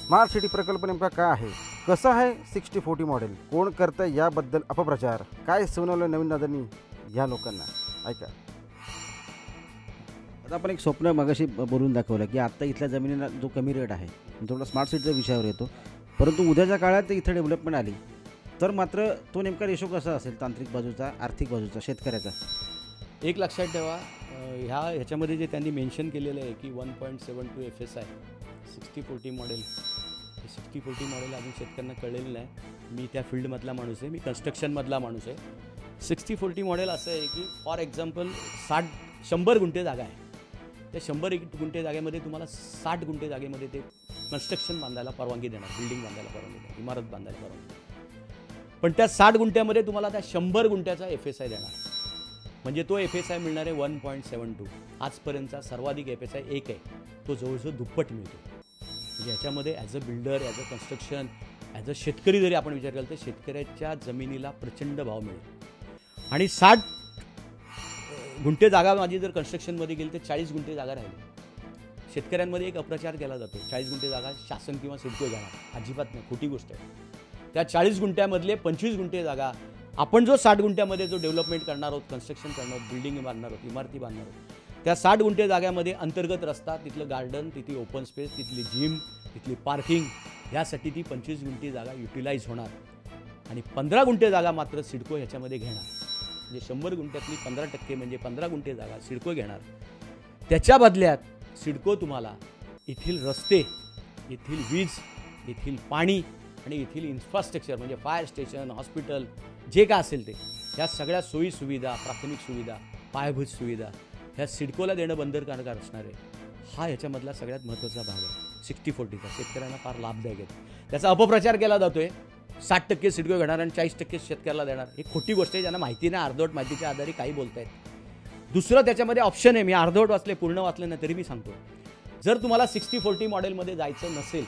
Smart city प्रकल्प नेमका काय आहे, कसा आहे 6040 मॉडेल, कोण करतं याबद्दल अपप्रचार, काय सुनावलं नवीन दादांनी या लोकांना, ऐका. आता आपण एक स्वप्न मगाशी बोलून दाखवलं की आत्ता इथल्या जमिनीला जो कमी रेट आहे थोडा स्मार्ट सिटीच्या विषयावर येतो, परंतु उद्याच्या काळात इथं डेव्हलपमेंट आली तर मात्र तो नेमका रेशो कसा असेल, तांत्रिक बाजूचा, आर्थिक बाजूचा, शेतकऱ्याचा. एक लक्षात ठेवा, ह्याच्यामध्ये जे त्यांनी मेन्शन केलेलं आहे की 1.72 FSI 6040 मॉडेल, 6040 मॉडेल अजून शेतकऱ्यांना कळलेलं नाही. मी त्या फील्डमधला माणूस आहे, मी कन्स्ट्रक्शनमधला माणूस आहे. 6040 मॉडेल असं आहे की फॉर एक्झाम्पल 100 गुंठे जागा आहे, त्या 100 गुंठे जागेमध्ये तुम्हाला 60 गुंठे जागेमध्ये ते कन्स्ट्रक्शन बांधायला परवानगी देणार, बिल्डिंग बांधायला परवानगी देणार, इमारत बांधायला परवानगी देणार. पण त्या 60 गुंठ्यामध्ये तुम्हाला त्या 100 गुंठ्याचा FSI देणार, म्हणजे तो FSI मिळणार आहे 1.72. आजपर्यंतचा सर्वाधिक FSI 1 आहे, तो जवळजवळ दुप्पट मिळतो. म्हणजे ह्याच्यामध्ये as a builder, as a construction, as a शेतकरी जरी आपण विचार केला तर शेतकऱ्याच्या जमिनीला प्रचंड भाव मिळेल. आणि 60 गुंठे जागा माझी जर कन्स्ट्रक्शनमध्ये गेली तर 40 गुंठे जागा राहिली. शेतकऱ्यांमध्ये एक अप्रचार केला जातो, 40 गुंठे जागा शासन किंवा सिडको जाणार, अजिबात नाही, खोटी गोष्ट आहे. त्या 40 गुंठ्यामधले 25 गुंठे जागा आपण जो 60 गुंठ्यामध्ये जो डेव्हलपमेंट करणार आहोत, कन्स्ट्रक्शन करणार आहोत, बिल्डिंग बांधणार आहोत, इमारती बांधणार आहोत, त्या 60 गुंठे जाग्यामध्ये अंतर्गत रस्ता, तिथलं गार्डन, तिथली ओपन स्पेस, तिथली जिम, तिथली पार्किंग, यासाठी ती 25 गुंठे जागा युटिलाइज होणार. आणि 15 गुंठे जागा मात्र सिडको ह्याच्यामध्ये घेणार. म्हणजे 100 गुंठ्यातली 15% म्हणजे 15 गुंठे जागा सिडको घेणार. त्याच्या बदल्यात सिडको तुम्हाला येथील रस्ते, येथील वीज, येथील पाणी आणि येथील इन्फ्रास्ट्रक्चर म्हणजे फायर स्टेशन, हॉस्पिटल, जे काय असेल ते, ह्या सगळ्या सोयी सुविधा, प्राथमिक सुविधा, पायाभूत सुविधा ह्या सिडकोला देणं बंधनकारक असणार आहे. हा ह्याच्यामधला सगळ्यात महत्त्वाचा भाग आहे 6040चा. शेतकऱ्यांना फार लाभदायक आहे. त्याचा अपप्रचार केला जातोय, 60% सिडको घेणार आणि 40% शेतकऱ्याला देणार. ही खोटी गोष्ट आहे, ज्यांना माहिती नाही, अर्धवट माहितीच्या आधारे काही बोलतायत. दुसरं त्याच्यामध्ये ऑप्शन आहे, मी अर्धवट वाचले, पूर्ण वाचलं नाही तरी मी सांगतो. जर तुम्हाला 6040 मॉडेलमध्ये जायचं नसेल,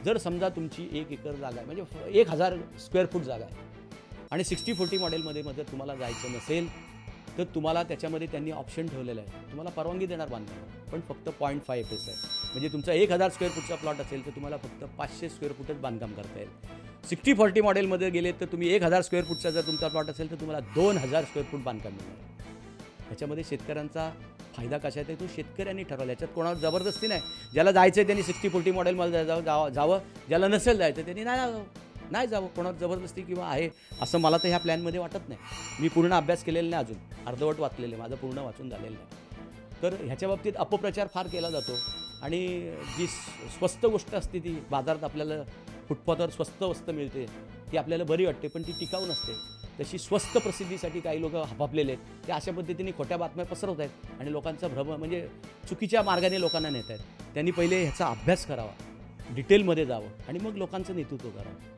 जर समजा तुमची 1 एकर जागा आहे म्हणजे 1000 स्क्वेअर फूट जागा आहे आणि 6040 मॉडेलमध्ये जर तुम्हाला जायचं नसेल तर तुम्हाला त्याच्यामध्ये त्यांनी ऑप्शन ठेवलेलं आहे, तुम्हाला परवानगी देणार बांधकाम, पण फक्त 0.5 FSI. म्हणजे तुमचा 1000 स्क्वेअर फूटचा प्लॉट असेल तर तुम्हाला फक्त 500 स्क्वेअर फूटच बांधकाम करता येईल. 6040 मॉडेलमध्ये गेले तर तुम्ही 1000 स्क्वेअर फूटचा जर तुमचा प्लॉट असेल तर तुम्हाला 2000 स्क्वेअर फूट बांधकाम मिळणार. ह्याच्यामध्ये शेतकऱ्यांचा फायदा कशा आहे तो शेतकऱ्यांनी ठरवला. याच्यात कोणावर जबरदस्ती नाही. ज्याला जायचं आहे त्यांनी 6040 मॉडेलमध्ये जावं, ज्याला नसेल जायचं त्यांनी नाही जावं. कोणावर जबरदस्ती किंवा आहे असं मला तर ह्या प्लॅनमध्ये वाटत नाही. मी पूर्ण अभ्यास केलेला नाही, अजून अर्धवट वाचलेलं आहे, माझं पूर्ण वाचून झालेलं नाही. तर ह्याच्या बाबतीत अपप्रचार फार केला जातो. आणि जी स्वस्त गोष्ट असते ती बाजारात आपल्याला फुटपाथवर स्वस्त वस्तू मिळते ती आपल्याला बरी वाटते, पण ती टिकाऊ नसते. तशी स्वस्त प्रसिद्धीसाठी काही लोक हपापलेले आहेत, ते अशा पद्धतीने खोट्या बातम्या पसरवत आहेत आणि लोकांचा भ्रम म्हणजे चुकीच्या मार्गाने लोकांना नेत आहेत. त्यांनी पहिले ह्याचा अभ्यास करावा, डिटेलमध्ये जावं आणि मग लोकांचं नेतृत्व करावं.